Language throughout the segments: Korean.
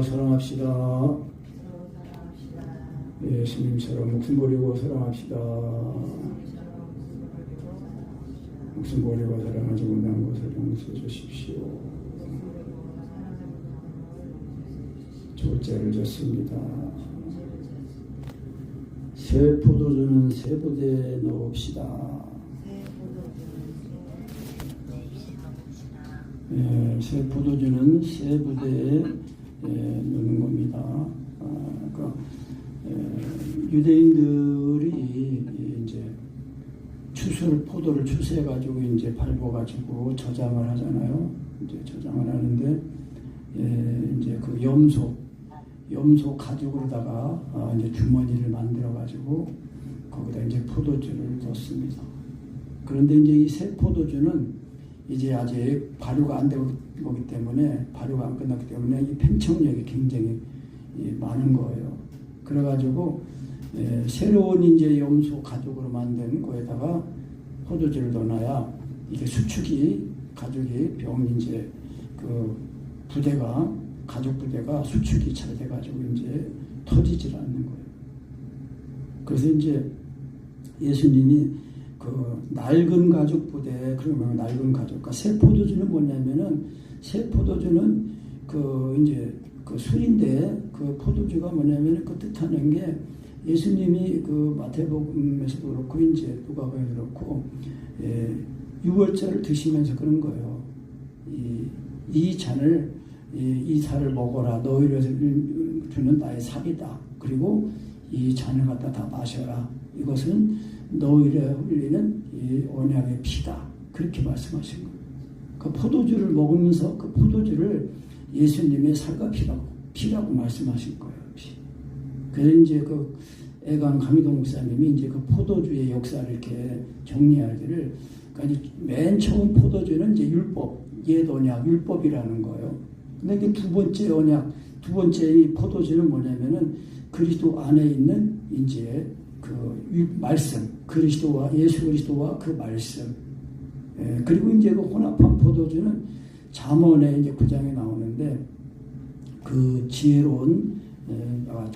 사랑합시다. 예수님처럼 목숨 버리고 사랑합시다. 목숨 버리고 사랑하지 못한 것을 용서해 주십시오. 조죄를 졌습니다. 새 포도주는 새 부대에 넣읍시다. 새 포도주는 새 부대에 넣는 겁니다. 유대인들이 이제 포도를 추수해가지고 이제 밟아가지고 저장을 하잖아요. 이제 저장을 하는데 이제 그 염소 가죽으로다가 이제 주머니를 만들어가지고 거기다 이제 포도주를 넣습니다. 그런데 이제 이 새 포도주는 이제 아직 발효가 안 되고 거기 때문에 발효가 안 끝났기 때문에 이 팽창력이 굉장히 많은 거예요. 그래가지고 새로운 이제 염소 가죽으로 만든 거에다가 포도주를 넣어놔야 이게 가죽이 이제 그 가죽 부대가 수축이 잘 돼가지고 이제 터지질 않는 거예요. 그래서 이제 예수님이 그 낡은 가죽 부대, 그러면 낡은 가죽, 그러니까 새 포도주는 뭐냐면은 새 포도주는 이제 술인데 그 포도주가 뭐냐면 그 뜻하는 게 예수님이 그 마태복음에서도 그렇고 이제 누가복음에도 그렇고 유월절을 드시면서 그런 거예요. 이 살을 먹어라. 너희를 주는 나의 살이다. 그리고 이 잔을 갖다 다 마셔라. 이것은 너희를 흘리는 이 언약의 피다. 그렇게 말씀하신 거예요. 그 포도주를 먹으면서 그 포도주를 예수님의 살과 피라고 말씀하신 거예요. 그래서 이제 그 애강 강희동 목사님이 이제 그 포도주의 역사를 이렇게 정리하기를, 그러니까 맨 처음 포도주는 이제 옛 언약, 율법이라는 거예요. 근데 이게 두 번째 이 포도주는 뭐냐면은 그리스도 안에 있는 이제 그 말씀, 예수 그리스도와 그 말씀. 그리고 이제 그 혼합한 포도주는 잠언에 이제 9장에 나오는데 그 지혜로운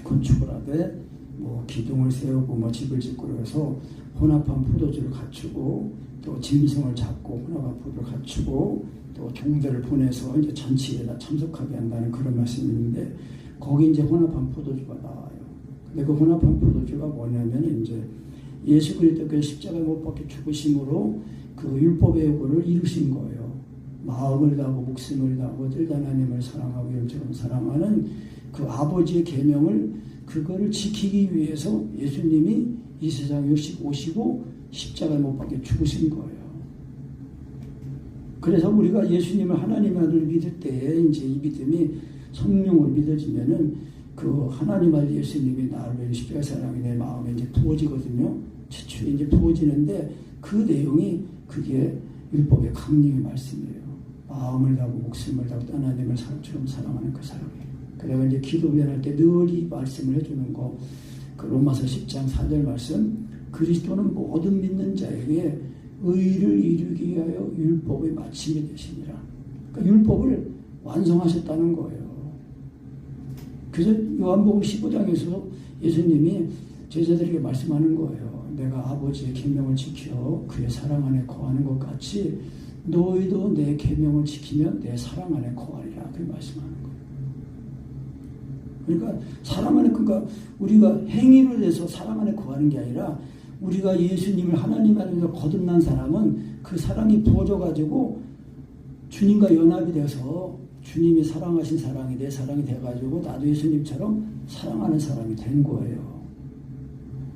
건축을 하되 뭐 기둥을 세우고 뭐 집을 짓고 그래서 혼합한 포도주를 갖추고 또 짐승을 잡고 혼합한 포도를 갖추고 또 종들을 보내서 이제 잔치에다 참석하게 한다는 그런 말씀이 있는데 거기 이제 혼합한 포도주가 나와요. 근데 그 혼합한 포도주가 뭐냐면 이제 예수 그리스도께서 십자가에 못 박혀 죽으심으로 그 율법의 요구를 이루신 거예요. 마음을 다하고 목숨을 다하고 늘 하나님을 사랑하고 이처럼 사랑하는 그 아버지의 계명을 그거를 지키기 위해서 예수님이 이 세상에 오시고 십자가에 못 박혀 죽으신 거예요. 그래서 우리가 예수님을 하나님의 아들을 믿을 때에 이제 이 믿음이 성령으로 믿어지면은 그 하나님 아들 예수님이 나를 위해 십자가 사랑이 내 마음에 이제 부어지거든요. 최초에 이제 부어지는데 그 내용이 그게 율법의 강림의 말씀이에요. 마음을 다하고 목숨을 다하고 하나님을 사람처럼 사랑하는 그 사람이에요. 그래서 이제 기도변할 때 늘 이 말씀을 해주는 거, 그 로마서 10장 4절 말씀, 그리스도는 모든 믿는 자에게 의를 이루기 위하여 율법의 마침이 되시니라. 그러니까 율법을 완성하셨다는 거예요. 그래서 요한복음 15장에서 예수님이 제자들에게 말씀하는 거예요. 내가 아버지의 계명을 지켜 그의 사랑 안에 거하는 것 같이 너희도 내 계명을 지키면 내 사랑 안에 거하리라. 그렇게 말씀하는 거예요. 그러니까 사랑 안에, 그러니까 우리가 행위로 돼서 사랑 안에 거하는 게 아니라 우리가 예수님을 하나님 안에서 거듭난 사람은 그 사랑이 부어져가지고 주님과 연합이 돼서 주님이 사랑하신 사랑이 내 사랑이 돼가지고 나도 예수님처럼 사랑하는 사람이 된 거예요.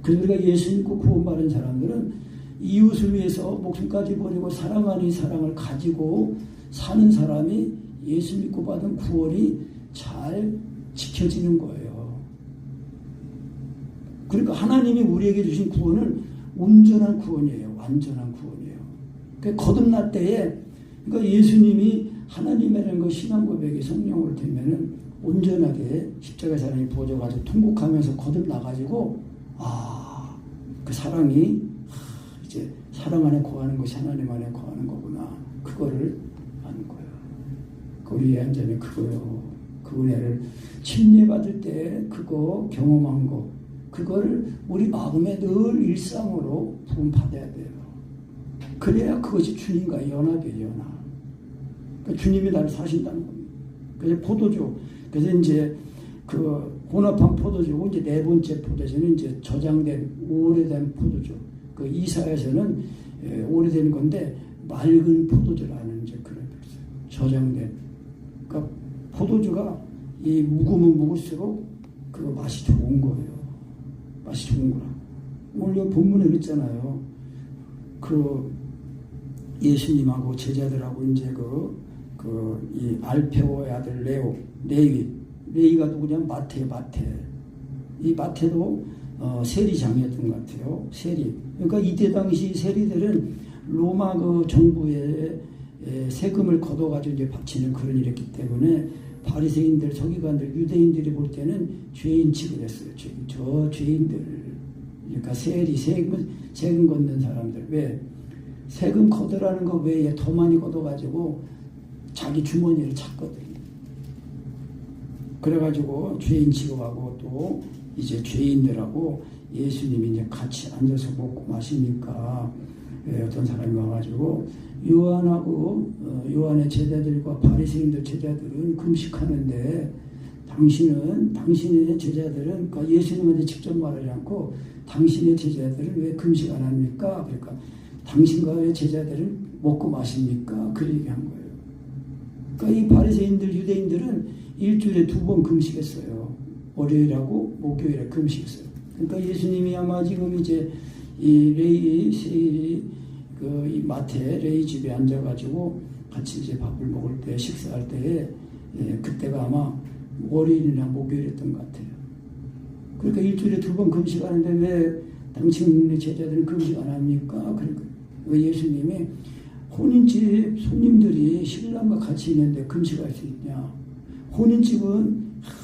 그래서 우리가 예수 믿고 구원받은 사람들은 이웃을 위해서 목숨까지 버리고 사랑하는 이 사랑을 가지고 사는 사람이 예수 믿고 받은 구원이 잘 지켜지는 거예요. 그러니까 하나님이 우리에게 주신 구원은 온전한 구원이에요. 완전한 구원이에요. 그러니까 거듭날 때에 그러니까 예수님이 하나님이라는 그 신앙 고백이 성령으로 되면은 온전하게 십자가의 사랑이 부어져가지고 통곡하면서 거듭나가지고 그 사랑이 이제 사랑 안에 거하는 것이 하나님 안에 거하는 거구나. 그거를 아는 거예요. 우리의 안전이 그거요. 그 은혜를 침례받을 때 그거 경험한 거, 그걸 우리 마음에 늘 일상으로 부음받아야 돼요. 그래야 그것이 주님과의 연합이에요, 연합. 그러니까 주님이 나를 사신다는 겁니다. 그래서 포도주, 그래서 이제 그 혼합한 포도주고 이제 네 번째 포도주는 이제 저장된 오래된 포도주. 그 이사야서는 오래된 건데 맑은 포도주라는 이제 그런 저장된. 그러니까 포도주가 이 묵으면 묵을수록 그 맛이 좋은 거예요. 맛이 좋은 거라. 오늘 본문에 그랬잖아요. 그 예수님하고 제자들하고 이제 이 알페오의 아들 레위가 누구냐? 마태. 이 마태도 세리장이었던 것 같아요. 세리. 그러니까 이때 당시 세리들은 로마 그 정부에 세금을 걷어가지고 이제 바치는 그런 일이었기 때문에 바리새인들, 서기관들, 유대인들이 볼 때는 죄인 취급했어요. 저 죄인들. 그러니까 세금 걷는 사람들. 왜? 세금 걷으라는 거 외에 더 많이 걷어가지고 자기 주머니를 찾거든. 그래가지고 죄인 취급하고 또 이제 죄인들하고 예수님이 이제 같이 앉아서 먹고 마시니까 어떤 사람이 와가지고 요한의 제자들과 바리새인들 제자들은 금식하는데 당신의 제자들은 그러니까 예수님한테 직접 말하지 않고 당신의 제자들은 왜 금식 안 합니까? 그러니까 당신과 왜 제자들은 먹고 마십니까? 그 얘기한 거예요. 그러니까 이 바리새인들 유대인들은 일주일에 2번 금식했어요. 월요일하고 목요일에 금식했어요. 그러니까 예수님이 아마 지금 이제 이 세일이 이 마태 레이 집에 앉아가지고 같이 이제 밥을 먹을 때 식사할 때에 그때가 아마 월요일이나 목요일이었던 것 같아요. 그러니까 일주일에 2번 금식하는데 왜 당신의 제자들은 금식 안 합니까? 그러니까 예수님이 혼인집 손님들이 신랑과 같이 있는데 금식할 수 있냐? 혼인집은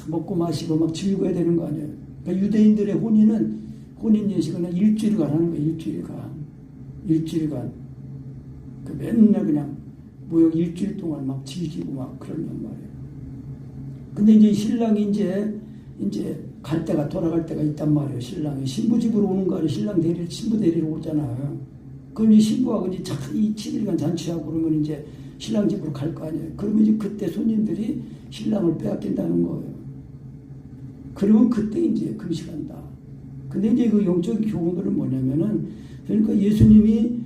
먹고 마시고 막 즐거워야 되는 거 아니에요? 그러니까 유대인들의 혼인 예식은 일주일간 하는 거예요. 일주일간. 그 맨날 그냥 모욕 일주일 동안 막 즐기고 막 그런단 말이에요. 근데 이제 신랑이 이제 갈 때가 돌아갈 때가 있단 말이에요. 신랑이 신부 집으로 오는 거 아니에요. 신부 데리러 오잖아요. 그럼 이제 신부하고 이제 이 7일간 잔치하고 그러면 이제 신랑 집으로 갈 거 아니에요. 그러면 이제 그때 손님들이 신랑을 빼앗긴다는 거예요. 그러면 그때 이제 금식한다. 근데 이제 그 영적인 교훈들은 뭐냐면은 그러니까 예수님이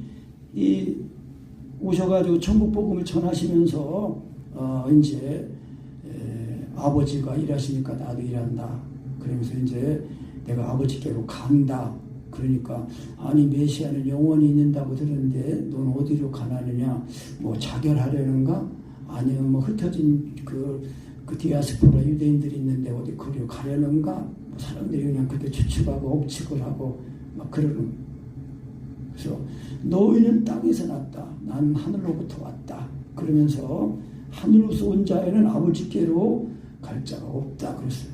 오셔가지고 천국 복음을 전하시면서 이제 아버지가 일하시니까 나도 일한다. 그러면서 이제 내가 아버지께로 간다. 그러니까 아니 메시아는 영원히 있는다고 들었는데 넌 어디로 가나느냐? 뭐 자결하려는가? 아니면 뭐 흩어진 그 디아스포라 유대인들이 있는데 어디 거기로 가려는가? 뭐 사람들이 그냥 그때 추측하고 억측을 하고 막 그러는 거예요. 그래서 너희는 땅에서 났다. 난 하늘로부터 왔다. 그러면서 하늘로서 온 자에는 아버지께로 갈 자가 없다. 그랬어요.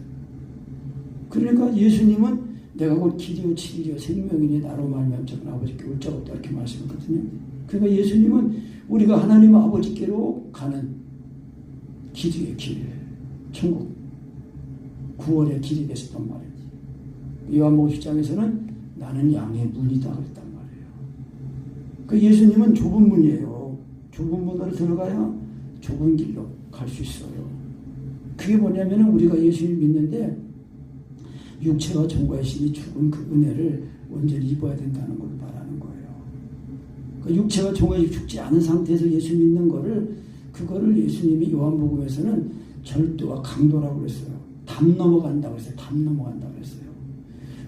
그러니까 예수님은 내가 곧 길이요 진리요 생명이니 나로 말미암아 아버지께 올 자가 없다 이렇게 말씀했거든요. 그러니까 예수님은 우리가 하나님 아버지께로 가는 길이에요. 길. 천국. 구원의 길이 되셨단 말이지. 요한복음 10장에서는 나는 양의 문이다 그랬단 말이에요. 그 예수님은 좁은 문이에요. 좁은 문으로 들어가야 좁은 길로 갈 수 있어요. 그게 뭐냐면 우리가 예수님 믿는데 육체와 정과의 신이 죽은 그 은혜를 온전히 입어야 된다는 걸 말하는 거예요. 그 육체와 정과의 죽지 않은 상태에서 예수 믿는 그거를 예수님이 요한복음에서는 절도와 강도라고 그랬어요. 담 넘어간다고 그랬어요. 담 넘어간다고 그랬어요.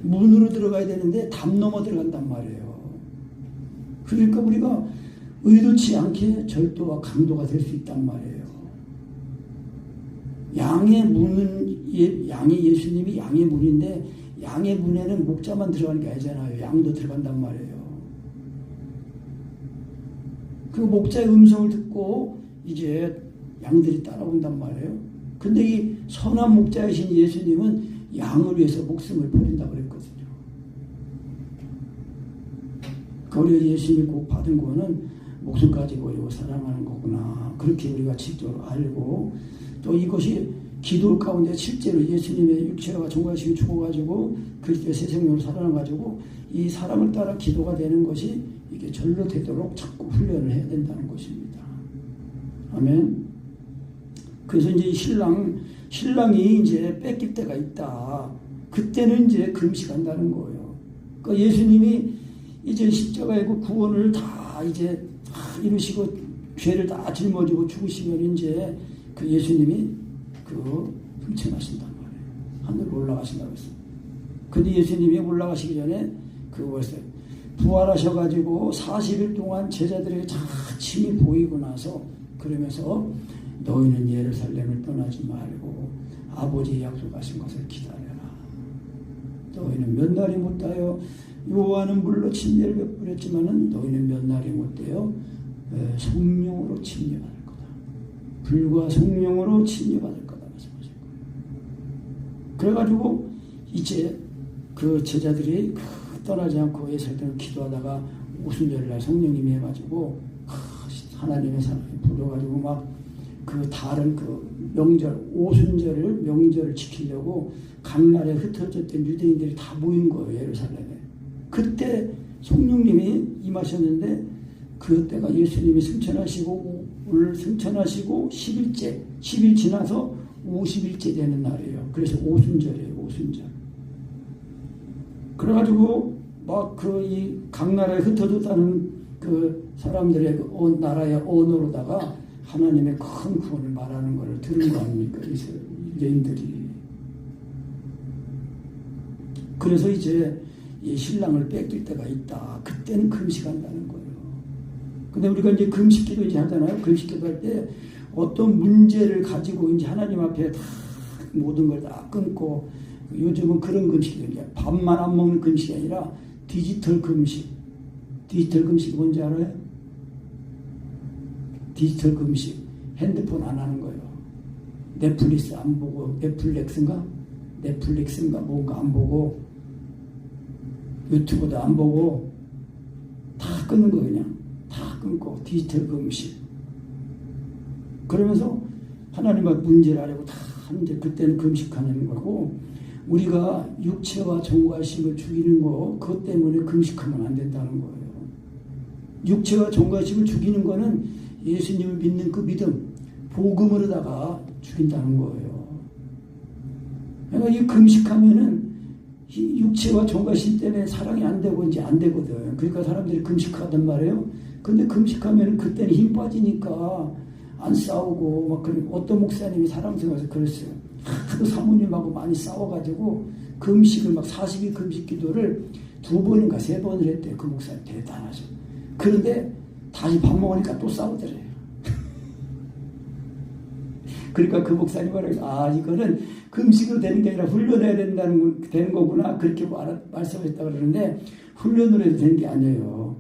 문으로 들어가야 되는데 담 넘어 들어간단 말이에요. 그러니까 우리가 의도치 않게 절도와 강도가 될 수 있단 말이에요. 양의 문은 양의 예수님이 양의 문인데 양의 문에는 목자만 들어가는 게 아니잖아요. 양도 들어간단 말이에요. 그 목자의 음성을 듣고 이제 양들이 따라온단 말이에요. 근데 이 선한 목자이신 예수님은 양을 위해서 목숨을 버린다고 그랬거든요. 우리가 예수님이 꼭 받은 거는 목숨까지 버리고 사랑하는 거구나. 그렇게 우리가 직접으로 알고 또 이것이 기도 가운데 실제로 예수님의 육체와 종과심이 죽어가지고 그리스도의 새 생명으로 살아나가지고 이 사람을 따라 기도가 되는 것이 이게 절로 되도록 자꾸 훈련을 해야 된다는 것입니다. 아멘. 그래서 이제 신랑이 이제 뺏길 때가 있다. 그때는 이제 금식한다는 거예요. 그러니까 예수님이 이제 십자가의 그 구원을 다 이제 이루시고 죄를 다 짊어지고 죽으시면 이제 그 예수님이 승천하신단 말이에요. 하늘로 올라가신다고 했어요. 근데 예수님이 올라가시기 전에 그것을 부활하셔가지고 40일 동안 제자들에게 다 친히 보이고 나서 그러면서 너희는 예루살렘을 떠나지 말고 아버지의 약속하신 것을 기다려라. 너희는 몇 날이 못하여 요한은 물로 침례를 베풀었지만은 너희는 몇 날이 못되어 성령으로 침례받을 거다. 불과 성령으로 침례받을 거다 말씀하신 거예요. 그래가지고 이제 그 제자들이 떠나지 않고 예살대로 기도하다가 오순절날 성령님이 해가지고 하나님의 사랑이 불어가지고 막 그 다른 그 명절을 지키려고 강날에 흩어졌던 유대인들이 다 모인 거예요. 예루살렘에. 그때 성령님이 임하셨는데 그때가 예수님이 승천하시고 10일 지나서 50일째 되는 날이에요. 그래서 오순절이에요. 오순절. 그래가지고 막 이 강나라에 흩어졌다는 그 사람들의 그 나라의 언어로다가 하나님의 큰 구원을 말하는 것을 들은 거 아닙니까? 유대인들이. 그래서 이제 이 신랑을 뺏길 때가 있다. 그때는 금식한다는 거예요. 근데 우리가 이제 금식기도 이제 하잖아요. 금식기도 할 때 어떤 문제를 가지고 이제 하나님 앞에 다 모든 걸 다 끊고 요즘은 그런 금식이 이제 밥만 안 먹는 금식이 아니라 디지털 금식. 디지털 금식이 뭔지 알아요? 디지털 금식. 핸드폰 안 하는 거예요. 넷플릭스 안 보고 넷플릭스인가 뭔가 안 보고 유튜브도 안 보고 다 끊는 거 그냥 다 끊고 디지털 금식. 그러면서 하나님과 문제를 하려고 다 하는데 그때는 금식하는 거고 우리가 육체와 정과심을 죽이는 거 그것 때문에 금식하면 안 된다는 거예요. 육체와 정과심을 죽이는 거는 예수님을 믿는 그 믿음 복음으로다가 죽인다는 거예요. 그러니까 이 금식하면은 육체와 정과심 때문에 사랑이 안 되고 이제 안 되거든. 그러니까 사람들이 금식하단 말이에요. 근데 금식하면은 그때는 힘 빠지니까 안 싸우고 막 그리고 어떤 목사님이 사랑스러워서 그랬어요. 하도 사모님하고 많이 싸워가지고 금식을 막 40일 금식 기도를 2번인가 3번을 했대요. 그 목사님 대단하죠. 그런데 다시 밥 먹으니까 또 싸우더래요. 그러니까 그 목사님 말해서 이거는 금식으로 되는 게 아니라 훈련해야 되는 거구나 그렇게 말씀하셨다 그러는데 훈련으로 해도 되는 게 아니에요.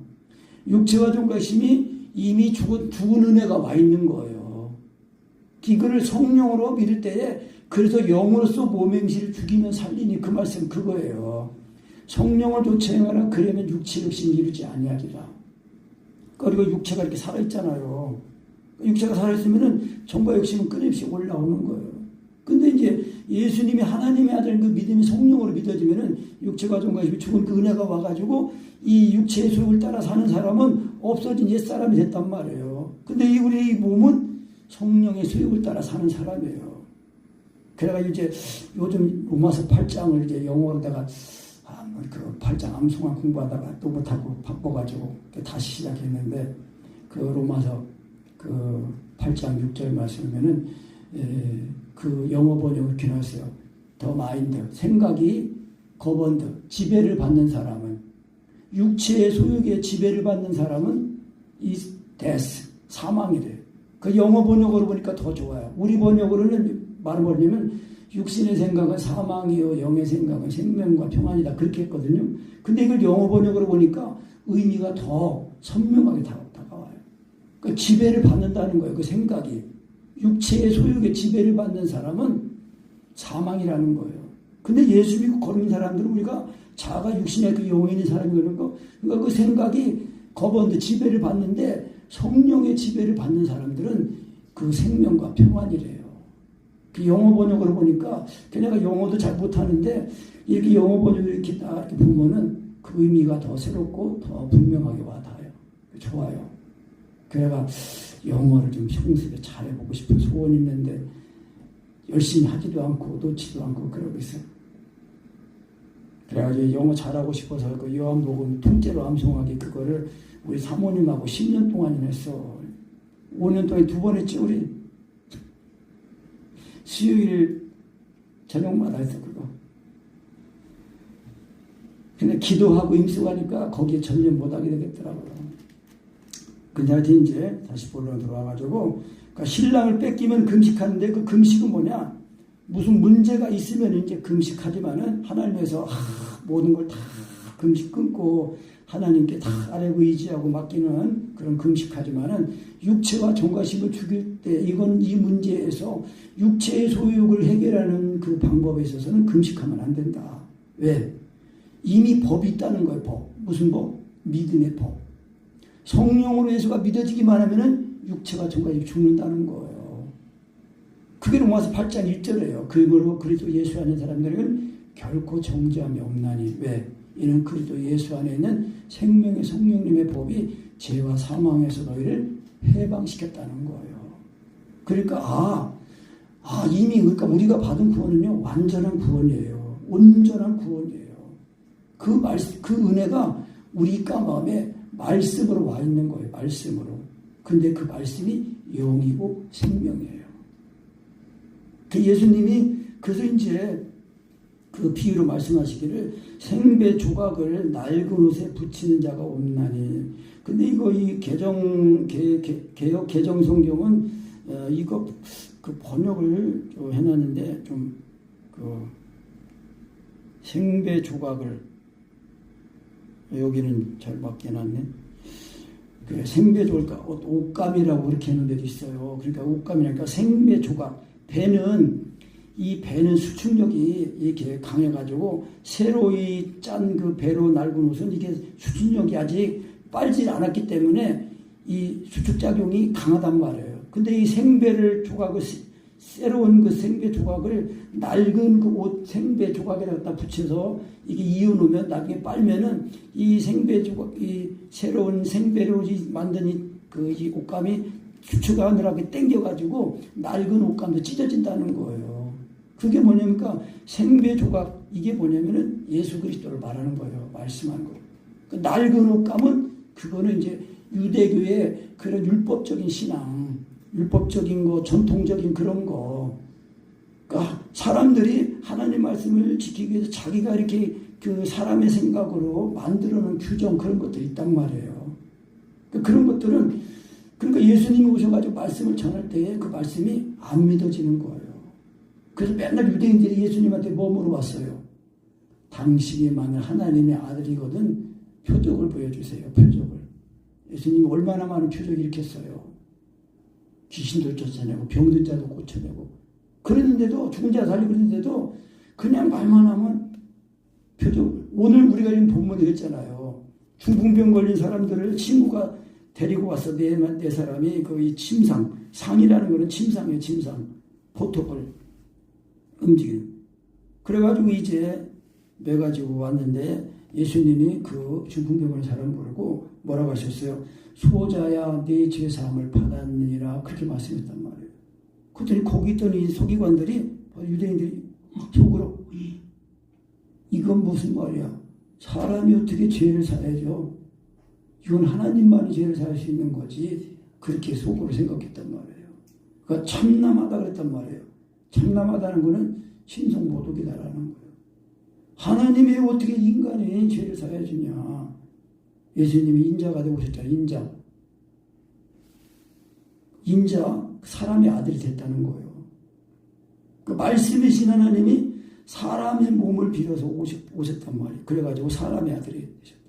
육체와 정과심이 이미 죽은 은혜가 와 있는 거예요. 이거를 성령으로 믿을 때에 그래서 영으로서 모맹시를 죽이면 살리니 그 말씀 그거예요. 성령을 쫓아 행하라 그러면 육체 욕심 이루지 아니하리라. 그리고 육체가 이렇게 살아있잖아요. 육체가 살아있으면은 정과 욕심은 끊임없이 올라오는 거예요. 근데 이제 예수님이 하나님의 아들인 그 믿음이 성령으로 믿어지면은 육체가 정과 욕심이 죽은 그 은혜가 와가지고 이 육체의 소욕을 따라 사는 사람은 없어진 옛사람이 됐단 말이에요. 근데 우리 몸은 성령의 소욕을 따라 사는 사람이에요. 그래가지고 이제 요즘 로마서 8장을 이제 영어로다가 그 8장 암송한 공부하다가 또 못하고 바빠가지고 다시 시작했는데 그 로마서 그 8장 6절 말씀이면은 그 영어 번역을 이렇게 나왔어요. 더 마인드, 생각이 거번드, 지배를 받는 사람은 육체의 소욕에 지배를 받는 사람은 is death, 사망이래요. 그 영어 번역으로 보니까 더 좋아요. 우리 번역으로는 말을 뭐냐면 육신의 생각은 사망이요 영의 생각은 생명과 평안이다 그렇게 했거든요. 근데 이걸 영어 번역으로 보니까 의미가 더 선명하게 다가와요. 그러니까 지배를 받는다는 거예요. 그 생각이 육체의 소욕에 지배를 받는 사람은 사망이라는 거예요. 근데 예수 믿고 걸는 사람들은 우리가 자가 육신의 그 영에 있는 사람이 그런 거 그러니까 그 생각이 거번드 지배를 받는데 성령의 지배를 받는 사람들은 그 생명과 평안이래요. 그 영어 번역으로 보니까 걔네가 영어도 잘 못하는데 이렇게 영어 번역을 이렇게 딱 이렇게 보면은 그 의미가 더 새롭고 더 분명하게 와닿아요. 좋아요. 그래가 영어를 좀 평소에 잘해보고 싶은 소원이 있는데 열심히 하지도 않고 놓지도 않고 그러고 있어요. 그래가지고 영어 잘하고 싶어서 그 요한복음 통째로 암송하기 그거를 우리 사모님하고 10년 동안이나 했어. 5년 동안 2번 했지 우리. 수요일 저녁마다 했어 그거. 근데 기도하고 임수하니까 거기에 전념 못하게 되겠더라고요. 근데 하여튼 이제 다시 본론으로 들어와가지고 그러니까 신랑을 뺏기면 금식하는데 그 금식은 뭐냐? 무슨 문제가 있으면 이제 금식하지만은 하나님에서 모든 걸 다 금식 끊고 하나님께 다 아뢰고 의지하고 맡기는 그런 금식하지만은 육체와 정가심을 죽일 때 이건 이 문제에서 육체의 소유욕을 해결하는 그 방법에 있어서는 금식하면 안 된다. 왜? 이미 법이 있다는 거예요. 법. 무슨 법? 믿음의 법. 성령으로 예수가 믿어지기만 하면은 육체가 정가심 죽는다는 거예요. 그게 로마서 8장 1절이에요. 그러므로 그리스도 예수 안에 사람들은 결코 정죄함이 없나니. 왜? 이는 그리스도 예수 안에 있는 생명의 성령님의 법이 죄와 사망에서 너희를 해방시켰다는 거예요. 그러니까 이미 그러니까 우리가 받은 구원은요 완전한 구원이에요. 온전한 구원이에요. 그 은혜가 우리 마음에 말씀으로 와 있는 거예요. 말씀으로. 근데 그 말씀이 영이고 생명이에요. 그 예수님이 그래서 이제 그 비유로 말씀하시기를 생배 조각을 낡은 옷에 붙이는 자가 없나니. 근데 이거 이 개혁 개정 성경은 이거 그 번역을 해놨는데 좀 그 생배 조각을 여기는 잘 맞게 해놨네. 그 생배 조각 옷감이라고 그렇게 하는 데도 있어요. 그러니까 옷감이니까 생배 조각. 이 배는 수축력이 이렇게 강해가지고 새로이 짠 그 배로 낡은 옷은 이게 수축력이 아직 빨지 않았기 때문에 이 수축작용이 강하단 말이에요. 근데 이 생배를 조각을 새로운 그 생배 조각을 낡은 그 옷 생배 조각에다 갖다 붙여서 이게 이어놓으면 나중에 빨면은 이 생배 조각 이 새로운 생배로 만든 이 옷감이 수축하느라고 당겨가지고 낡은 옷감도 찢어진다는 거예요. 그게 뭐냐니까 생배 조각 이게 뭐냐면은 예수 그리스도를 말하는 거예요. 말씀하는 거예요. 그 낡은 옷감은 그거는 이제 유대교의 그런 율법적인 신앙, 율법적인 거, 전통적인 그런 거. 그러니까 사람들이 하나님 말씀을 지키기 위해서 자기가 이렇게 그 사람의 생각으로 만들어놓은 규정 그런 것들이 있단 말이에요. 그러니까 그런 것들은 그러니까 예수님이 오셔가지고 말씀을 전할 때에 그 말씀이 안 믿어지는 거예요. 그래서 맨날 유대인들이 예수님한테 뭐 물어봤어요? 당신이 만약 하나님의 아들이거든 표적을 보여주세요. 표적을. 예수님이 얼마나 많은 표적을 일으켰어요. 귀신들 쫓아내고 병든 자도 고쳐내고 그랬는데도 죽은 자 살리고 그랬는데도 그냥 말만 하면 표적. 오늘 우리가 지금 본문에 했잖아요. 중풍병 걸린 사람들을 친구가 데리고 와서 네 사람이 거의 침상, 상이라는 거는 침상이에요. 침상. 보톡을 움직이는. 그래가지고 이제 매가지고 왔는데 예수님이 그 중풍병 걸린 사람 부르고 뭐라고 하셨어요? 소자야 네 죄사함을 받았느니라 그렇게 말씀했단 말이에요. 그랬더니 거기 있던 이 서기관들이 유대인들이 속으로 이건 무슨 말이야? 사람이 어떻게 죄를 사야죠? 이건 하나님만이 죄를 사할 수 있는 거지. 그렇게 속으로 생각했단 말이에요. 그러니까 참남하다 그랬단 말이에요. 참남하다는 거는 신성모독이다라는 거예요. 하나님이 어떻게 인간이 죄를 사야 주냐. 예수님이 인자가 되고 오셨잖아요. 인자 사람의 아들이 됐다는 거예요. 그 말씀이신 하나님이 사람의 몸을 빌어서 오셨단 말이에요. 그래가지고 사람의 아들이 되셨다.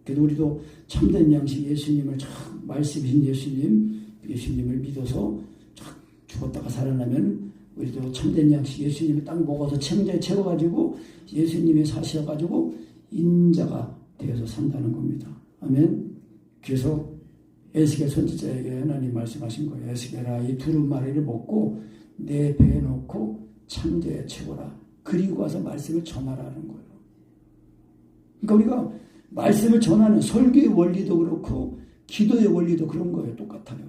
그래도 우리도 참된 양식 예수님을 참 말씀이신 예수님을 믿어서 참 죽었다가 살아나면 우리도 참된 양식 예수님을 딱 먹어서 체험자에 채워가지고 예수님의 사시여가지고 인자가 되어서 산다는 겁니다. 아멘. 그래서 에스겔 선지자에게 하나님 말씀하신 거예요. 에스겔아 이 두루마리를 먹고 내 배에 놓고 창자에 채워라. 그리고 와서 말씀을 전하라는 거예요. 그러니까 우리가 말씀을 전하는 설교의 원리도 그렇고 기도의 원리도 그런 거예요. 똑같아요.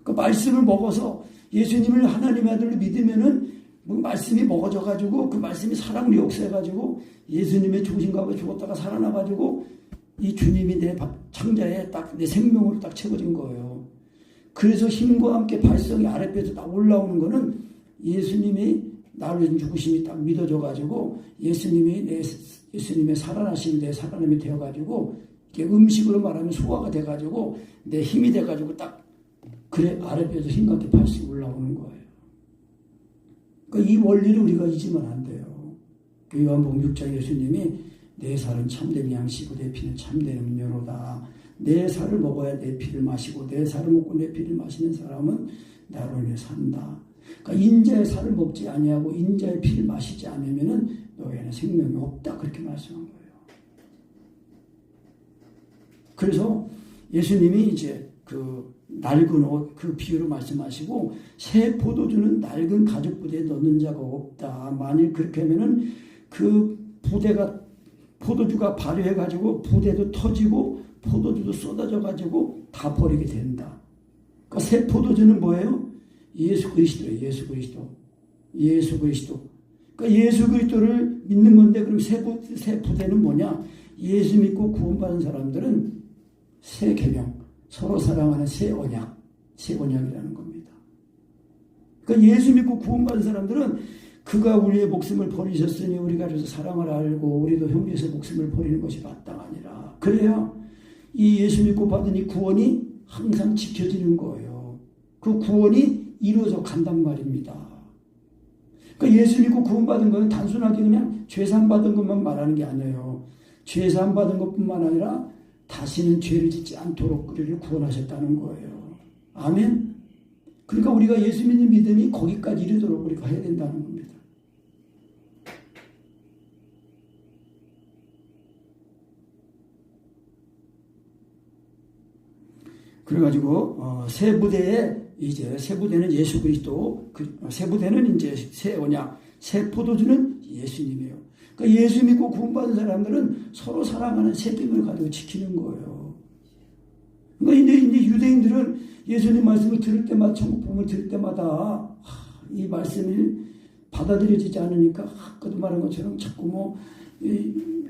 그 말씀을 먹어서 예수님을 하나님의 아들로 믿으면은 말씀이 먹어져가지고 그 말씀이 사랑으로 역사해가지고 예수님의 중심과 함께 죽었다가 살아나가지고 이 주님이 내 창자에 딱 내 생명으로 딱 채워진 거예요. 그래서 힘과 함께 발성이 아랫배에서 딱 올라오는 거는 예수님이 나를 죽으심이 딱 믿어져가지고 예수님의 살아나심이 내 살아남이 되어가지고 이게 음식으로 말하면 소화가 돼가지고 내 힘이 돼가지고 딱 그래 아랫배에서 힘과 함께 발성이 올라오는 거예요. 그러니까 이 원리를 우리가 잊으면 안 돼요. 요한복음 6장 예수님이 내 살은 참된 양식이고 내 피는 참된 음료로다. 내 살을 먹어야 내 피를 마시고 내 살을 먹고 내 피를 마시는 사람은 나로 인해 산다. 그러니까 인자의 살을 먹지 아니하고 인자의 피를 마시지 않으면은 너에게는 생명이 없다. 그렇게 말씀한 거예요. 그래서 예수님이 이제 그 낡은 옷 그 비유로 말씀하시고 새 포도주는 낡은 가죽 부대에 넣는 자가 없다. 만일 그렇게 하면은 그 부대가 포도주가 발효해가지고 부대도 터지고 포도주도 쏟아져가지고 다 버리게 된다. 그러니까 새 포도주는 뭐예요? 예수 그리스도예요. 예수 그리스도. 그러니까 예수 그리스도를 믿는 건데 그럼 새 부대는 뭐냐? 예수 믿고 구원받은 사람들은 새 계명, 서로 사랑하는 새 언약이라는 겁니다. 그러니까 예수 믿고 구원받은 사람들은 그가 우리의 목숨을 버리셨으니 우리가 그래서 사랑을 알고 우리도 형제에서 목숨을 버리는 것이 마땅하니라. 그래야 이 예수 믿고 받은 이 구원이 항상 지켜지는 거예요. 그 구원이 이루어져 간단 말입니다. 그러니까 예수 믿고 구원받은 것은 단순하게 그냥 죄산 받은 것만 말하는 게 아니에요. 죄산 받은 것뿐만 아니라 다시는 죄를 짓지 않도록 우리를 구원하셨다는 거예요. 아멘. 그러니까 우리가 예수 믿는 믿음이 거기까지 이르도록 우리가 해야 된다는 겁니다. 그래가지고 새 부대는 예수 그리스도, 새 부대는 이제 새 언약, 새 포도주는 예수님이에요. 그러니까 예수 믿고 구원받은 사람들은 서로 사랑하는 새김을 가지고 지키는 거예요. 그러니까 이제 유대인들은 예수님 말씀을 들을 때마다 천국 복음을 들을 때마다 이 말씀이 받아들여지지 않으니까 아까도 말한 것처럼 자꾸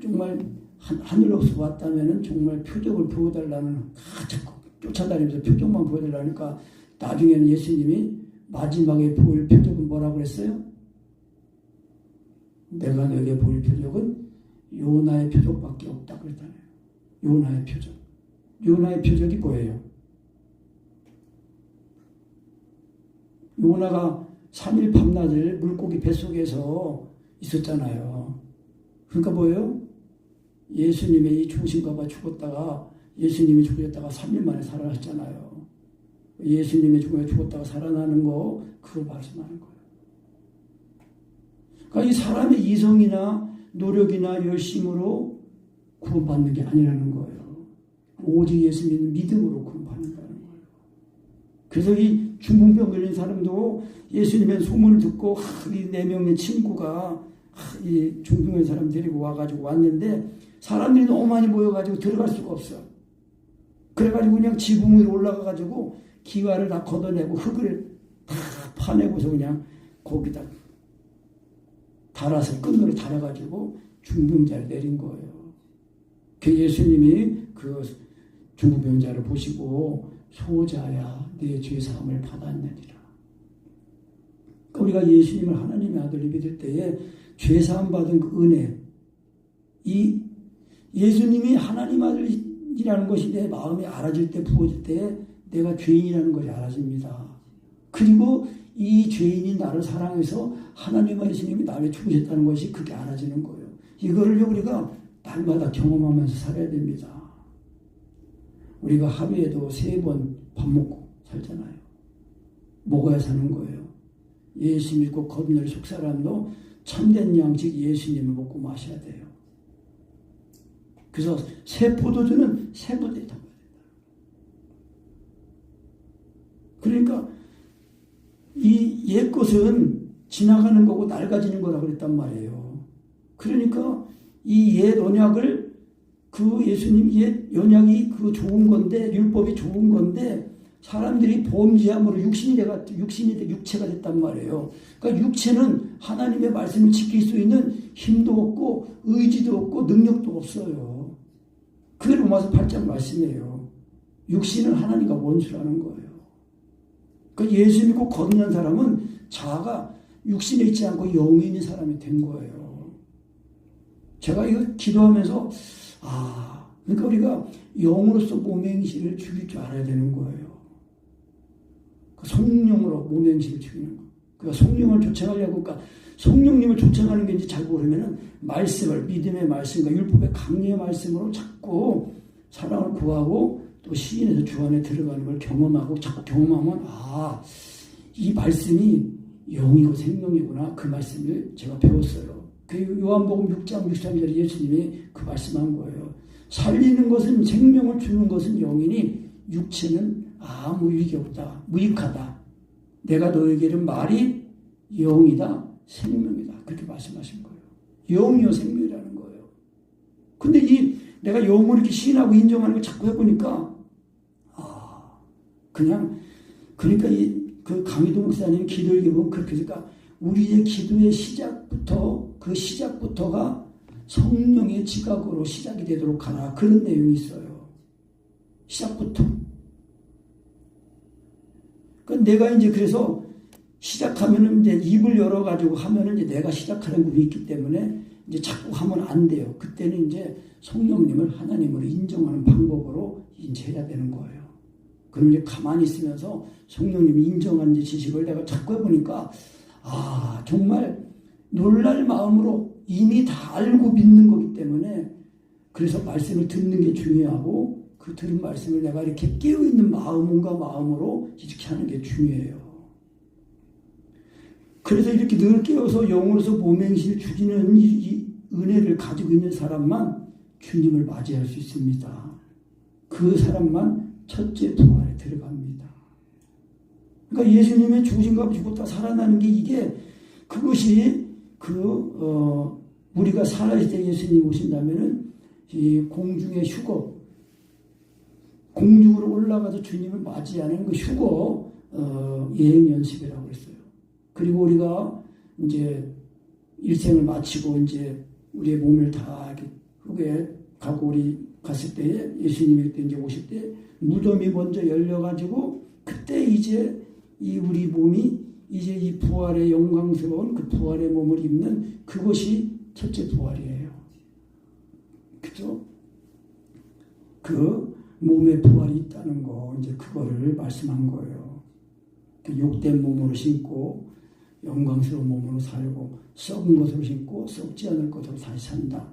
정말 하늘로서 왔다면은 정말 표적을 보여달라는 자꾸 쫓아다니면서 표적만 보여달라니까 나중에는 예수님이 마지막에 보일 표적은 뭐라고 그랬어요? 내가 너에게 보일 표적은 요나의 표적밖에 없다 그랬잖아요. 요나의 표적. 요나의 표적이 뭐예요? 요나가 3일 밤낮을 물고기 뱃속에서 있었잖아요. 그러니까 뭐예요? 예수님의 이 중심가가 죽었다가 예수님이 죽으셨다가 3일 만에 살아났잖아요. 예수님의 죽었다가 살아나는 거 그걸 말씀하는 거예요. 그러니까 이 사람의 이성이나 노력이나 열심으로 구원받는 게 아니라는 거예요. 오직 예수 믿는 믿음으로 구원받는다는 거예요. 그래서 이 중풍병 걸린 사람도 예수님의 소문을 듣고 이 4명의 친구가 이 중풍의 사람 데리고 와가지고 왔는데 사람들이 너무 많이 모여가지고 들어갈 수가 없어. 그래가지고 그냥 지붕 위로 올라가가지고 기와를 다 걷어내고 흙을 다 파내고서 그냥 거기다 달아서 끈으로 달아가지고 중풍자를 내린 거예요. 그 예수님이 그 중풍병자를 보시고 소자야 내 죄사함을 받았느니라. 그러니까 우리가 예수님을 하나님의 아들로 믿을 때에 죄사함 받은 그 은혜, 이 예수님이 하나님 아들이라는 것이 내 마음에 알아질 때 부어질 때 내가 죄인이라는 것이 알아집니다. 그리고 이 죄인이 나를 사랑해서 하나님과 예수님이 나를 죽으셨다는 것이 그게 알아지는 거예요. 이거를 우리가 날마다 경험하면서 살아야 됩니다. 우리가 하루에도 3번 밥 먹고 살잖아요. 먹어야 사는 거예요. 예수 믿고 건널 속사람도 참된 양식 예수님을 먹고 마셔야 돼요. 그래서 새 포도주는 새 부대에 담아야 된다. 그러니까 이 옛 것은 지나가는 거고 낡아지는 거라 그랬단 말이에요. 그러니까 이 옛 언약을 그 예수님 옛 언약이 그 좋은 건데 율법이 좋은 건데 사람들이 범죄함으로 육체가 됐단 말이에요. 그러니까 육체는 하나님의 말씀을 지킬 수 있는 힘도 없고 의지도 없고 능력도 없어요. 그게 로마서 8장 말씀이에요. 육신은 하나님과 원수라는 거예요. 그러니까 예수 믿고 거듭난 사람은 자아가 육신에 있지 않고 영에 있는 사람이 된 거예요. 제가 이거 기도하면서 그러니까 우리가 영으로서 몸의 행실을 죽일 줄 알아야 되는 거예요. 성령으로 몸의 행실을 죽이는 거. 그러니까 성령을 쫓아가려고, 그러니까 성령님을 쫓아가는 게 이제 잘 모르면은 말씀을, 믿음의 말씀과 율법의 강리의 말씀으로 자꾸 사랑을 구하고 또 시인에서 주 안에 들어가는 걸 경험하고 자꾸 경험하면 이 말씀이 영이고 생명이구나. 그 말씀을 제가 배웠어요. 그 요한복음 6장 63절에 예수님이 그 말씀한 거예요. 살리는 것은 생명을 주는 것은 영이니 육체는 아무 유익이 없다. 무익하다. 내가 너에게는 말이 영이다. 생명이다. 그렇게 말씀하신 거예요. 영이요 생명이라는 거예요. 근데 내가 영을 이렇게 시인하고 인정하는 걸 자꾸 해보니까 그러니까 그 강희도 목사님 기도를 보면 그렇게 그러니까 우리의 기도의 시작부터가 성령의 지각으로 시작이 되도록 하라. 그런 내용이 있어요. 시작부터. 그러니까 내가 이제 그래서 시작하면은 이제 입을 열어가지고 하면은 이제 내가 시작하는 부분이 있기 때문에 이제 자꾸 하면 안 돼요. 그때는 이제 성령님을 하나님으로 인정하는 방법으로 이제 해야 되는 거예요. 그럼 이제 가만히 있으면서 성령님이 인정한 지식을 내가 자꾸 해보니까 정말 놀랄 마음으로 이미 다 알고 믿는 거기 때문에 그래서 말씀을 듣는 게 중요하고 그 들은 말씀을 내가 이렇게 깨어있는 마음과 마음으로 이렇게 하는 게 중요해요. 그래서 이렇게 늘 깨어서 영으로서 몸의 행실을 죽이는 이 은혜를 가지고 있는 사람만 주님을 맞이할 수 있습니다. 그 사람만 첫째 부활에 들어갑니다. 그러니까 예수님의 죽으신가 죽었다 살아나는 게 그것이 우리가 살아있을 때 예수님이 오신다면은 이 공중의 휴거, 공중으로 올라가서 주님을 맞이하는 그 휴거 예행 연습이라고 했어요. 그리고 우리가 이제 일생을 마치고 이제 우리의 몸을 다 흙에 가고 우리 갔을 때 예수님이 그때 이제 오실 때 무덤이 먼저 열려가지고 그때 이제 우리 몸이 이제 이 부활의 영광스러운 그 부활의 몸을 입는 그것이 첫째 부활이에요. 그죠? 그 몸에 부활이 있다는 거 이제 그거를 말씀한 거예요. 그 욕된 몸으로 신고 영광스러운 몸으로 살고 썩은 것으로 신고 썩지 않을 것으로 다시 산다.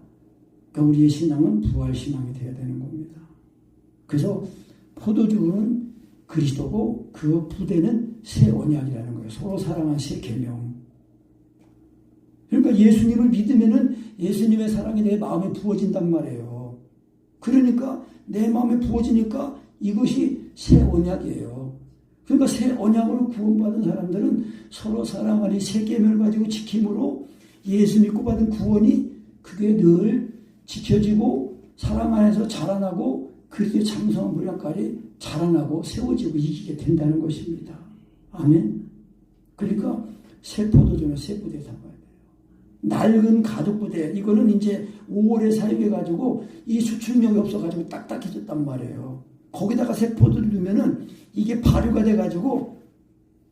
그러니까 우리의 신앙은 부활 신앙이 되어야 되는 겁니다. 그래서 포도주는 그리스도고 그 부대는 새 언약이라는 거예요. 서로 사랑한 새 계명. 그러니까 예수님을 믿으면은 예수님의 사랑이 내 마음에 부어진단 말이에요. 그러니까 내 마음에 부어지니까 이것이 새 언약이에요. 그러니까 새 언약으로 구원받은 사람들은 서로 사랑하니 새 계명을 가지고 지킴으로 예수 믿고 받은 구원이 그게 늘 지켜지고 사랑 안에서 자라나고 그리스도의 장성한 분량까지 자라나고 세워지고 이기게 된다는 것입니다. 아멘. 그러니까 새 포도주는 새 부대에 담아야 돼요. 낡은 가죽 부대 이거는 이제 오래 사용해가지고 이 수출력이 없어가지고 딱딱해졌단 말이에요. 거기다가 새 포도를 넣으면은 이게 발효가 돼가지고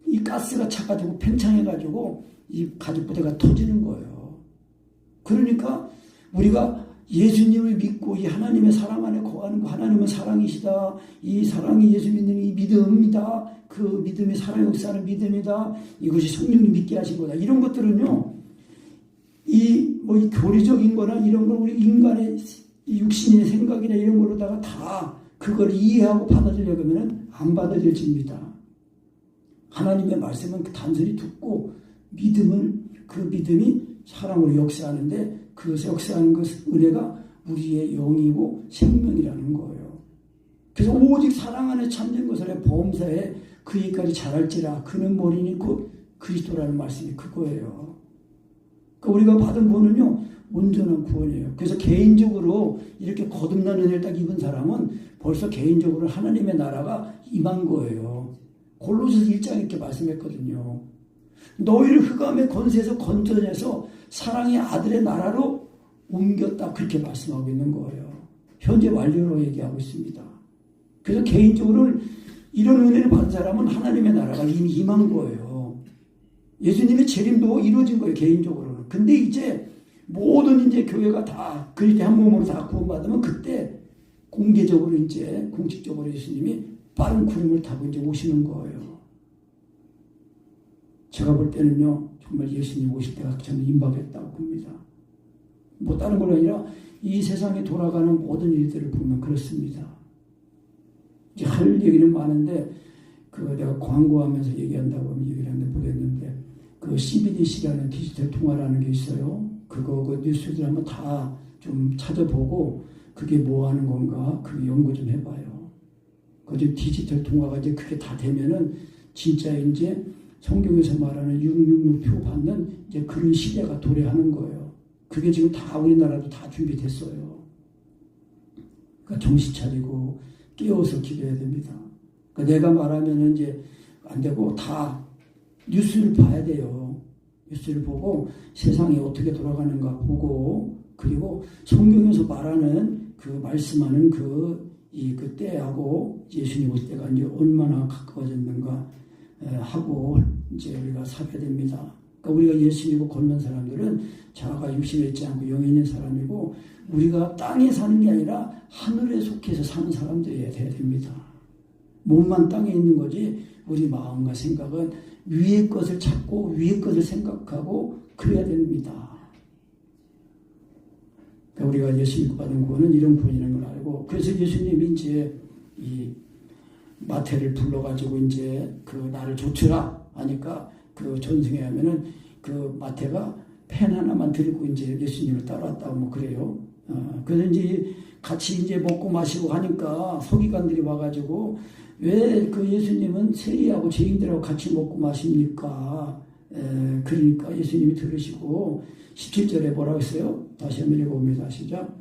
이 가스가 차가지고 팽창해가지고 이 가죽 부대가 터지는 거예요. 그러니까 우리가 예수님을 믿고 이 하나님의 사랑 안에 거하는 거 하나님은 사랑이시다. 이 사랑이 예수 믿는 이 믿음이다. 그 믿음이 사랑 역사하는 믿음이다. 이것이 성령님 믿게 하신 거다. 이런 것들은요. 이 교리적인 거나 이런 걸 우리 인간의 육신의 생각이나 이런 걸로다가 다 그걸 이해하고 받아들이려고 하면 안 받아들여집니다. 하나님의 말씀은 단순히 듣고 그 믿음이 사랑으로 역사하는데 그 역사하는 것 은혜가 우리의 영이고 생명이라는 거예요. 그래서 오직 사랑 안에 참된 것을 범사에 그 일까지 잘할지라 그는 머리니 곧 그리스도라는 말씀이 그거예요. 그러니까 우리가 받은 구원은요 온전한 구원이에요. 그래서 개인적으로 이렇게 거듭난 은혜를 딱 입은 사람은 벌써 개인적으로 하나님의 나라가 임한 거예요. 골로새서 1장에 이렇게 말씀했거든요. 너희를 흑암의 권세에서 건져내서 사랑의 아들의 나라로 옮겼다 그렇게 말씀하고 있는 거예요. 현재 완료로 얘기하고 있습니다. 그래서 개인적으로 이런 은혜를 받은 사람은 하나님의 나라가 이미 임한 거예요. 예수님의 재림도 이루어진 거예요. 개인적으로는. 근데 이제 모든 이제 교회가 다 그리스도의 한 몸으로 다 구원받으면 그때 공개적으로 이제 공식적으로 예수님이 빠른 구름을 타고 이제 오시는 거예요. 제가 볼 때는요 정말 예수님 오실 때가 저는 임박했다고 봅니다. 뭐 다른 건 아니라 이 세상에 돌아가는 모든 일들을 보면 그렇습니다. 이제 할 얘기는 많은데 내가 광고하면서 얘기한다고 하면 얘기를 하는데 모르겠는데 CBDC라는 디지털 통화라는 게 있어요. 그 뉴스들 한번 다 좀 찾아보고 그게 뭐 하는 건가 그 연구 좀 해봐요. 그 디지털 통화가 이제 그게 다 되면은 진짜 이제 성경에서 말하는 666표 받는 이제 그런 시대가 도래하는 거예요. 그게 지금 다 우리나라도 다 준비됐어요. 그러니까 정신 차리고 깨워서 기도해야 됩니다. 그러니까 내가 말하면은 이제 안 되고 다 뉴스를 봐야 돼요. 뉴스를 보고 세상이 어떻게 돌아가는가 보고 그리고 성경에서 말하는 그 말씀하는 그 때하고 예수님 오실 때가 이제 얼마나 가까워졌는가 하고 이제 우리가 살아야 됩니다. 그러니까 우리가 예수 믿고 걷는 사람들은 자아가 육신에 있지 않고 영에 있는 사람이고 우리가 땅에 사는 게 아니라 하늘에 속해서 사는 사람들이어야 됩니다. 몸만 땅에 있는 거지 우리 마음과 생각은 위의 것을 찾고 위의 것을 생각하고 그래야 됩니다. 그러니까 우리가 예수 믿고 받은 구원은 이런 구원이라는 걸 알고 그래서 예수님이 이제 이 마태를 불러가지고 이제 나를 조추라 하니까 전승에 하면은 마태가 펜 하나만 들고 이제 예수님을 따라왔다고 뭐 그래요. 그래서 이제 같이 이제 먹고 마시고 하니까 서기관들이 와가지고 왜 예수님은 세리하고 죄인들하고 같이 먹고 마십니까? 그러니까 예수님이 들으시고 17절에 뭐라고 했어요? 다시 한번 읽어봅니다. 시작.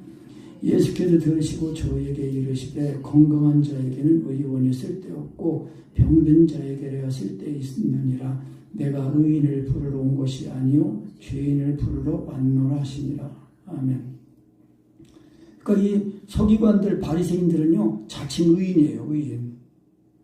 예수께서 들으시고 저에게 이르시되 건강한 자에게는 의원이 쓸데없고 병든 자에게야 쓸데있느니라. 내가 의인을 부르러 온 것이 아니요 죄인을 부르러 왔노라 하시니라. 아멘. 그러니까 이 서기관들 바리새인들은요 자칭 의인이에요. 의인.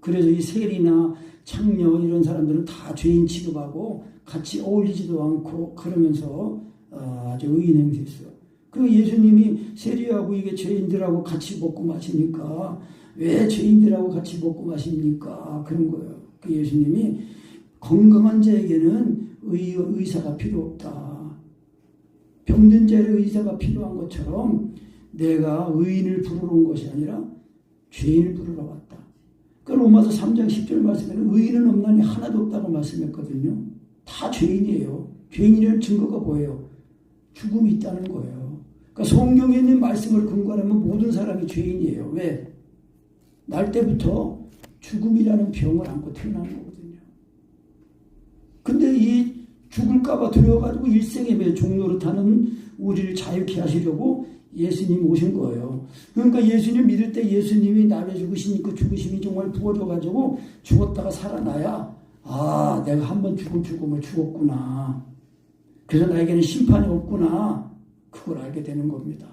그래서 이 세리나 창녀 이런 사람들은 다 죄인 취급하고 같이 어울리지도 않고 그러면서 아주 의인 행세했어요. 그 예수님이 세리하고 이게 죄인들하고 같이 먹고 마시니까 왜 죄인들하고 같이 먹고 마십니까? 그런 거예요. 그 예수님이 건강한 자에게는 의사가 필요 없다. 병든 자의 의사가 필요한 것처럼 내가 의인을 부르러 온 것이 아니라 죄인을 부르러 왔다. 그 로마서 3장 10절 말씀에는 의인은 없나니 하나도 없다고 말씀했거든요. 다 죄인이에요. 죄인이라는 증거가 뭐예요? 죽음이 있다는 거예요. 그러니까 성경에 있는 말씀을 근거하면 모든 사람이 죄인이에요. 왜? 날 때부터 죽음이라는 병을 안고 태어나는 거거든요. 근데 이 죽을까봐 두려워가지고 일생에 매여 종노릇하는 우리를 자유케 하시려고 예수님 오신 거예요. 그러니까 예수님 믿을 때 예수님이 나를 죽으시니까 죽으심이 정말 부어져가지고 죽었다가 살아나야 내가 한번 죽을 죽음을 죽었구나. 그래서 나에게는 심판이 없구나. 그걸 알게 되는 겁니다.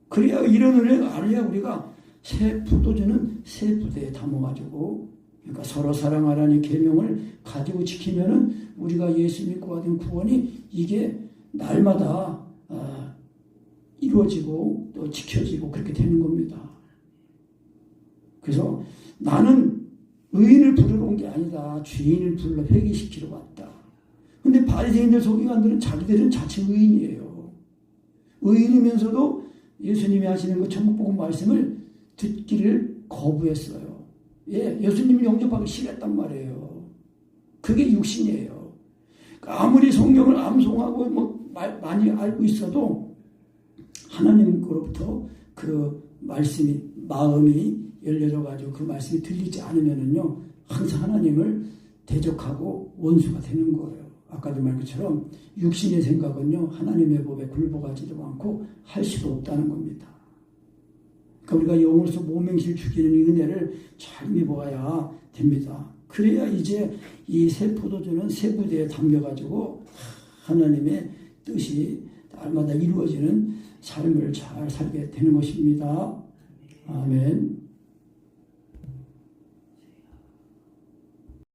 그래야 이런 은혜를 알아야 우리가 새 포도주는 새 부대에 담아가지고 그러니까 서로 사랑하라는 계명을 가지고 지키면은 우리가 예수 믿고 받은 구원이 이게 날마다 이루어지고 또 지켜지고 그렇게 되는 겁니다. 그래서 나는 의인을 부르러 온 게 아니다. 죄인을 불러 회개시키러 왔다. 근데 바리새인들 서기관들은 자기들은 자칭 의인이에요. 의인이면서도 예수님이 하시는 그 천국복음 말씀을 듣기를 거부했어요. 예수님을 영접하기 싫었단 말이에요. 그게 육신이에요. 아무리 성경을 암송하고 많이 알고 있어도 하나님으로부터 그 말씀이 마음이 열려져 가지고 그 말씀이 들리지 않으면은요 항상 하나님을 대적하고 원수가 되는 거예요. 아까도 말 것처럼 육신의 생각은요 하나님의 법에 굴복하지도 않고 할 수도 없다는 겁니다. 그러니까 우리가 영으로서 모맹실 죽이는 이 은혜를 잘 입어야 됩니다. 그래야 이제 이 새 포도주는 새 부대에 담겨가지고 하나님의 뜻이 날마다 이루어지는 삶을 잘 살게 되는 것입니다. 아멘.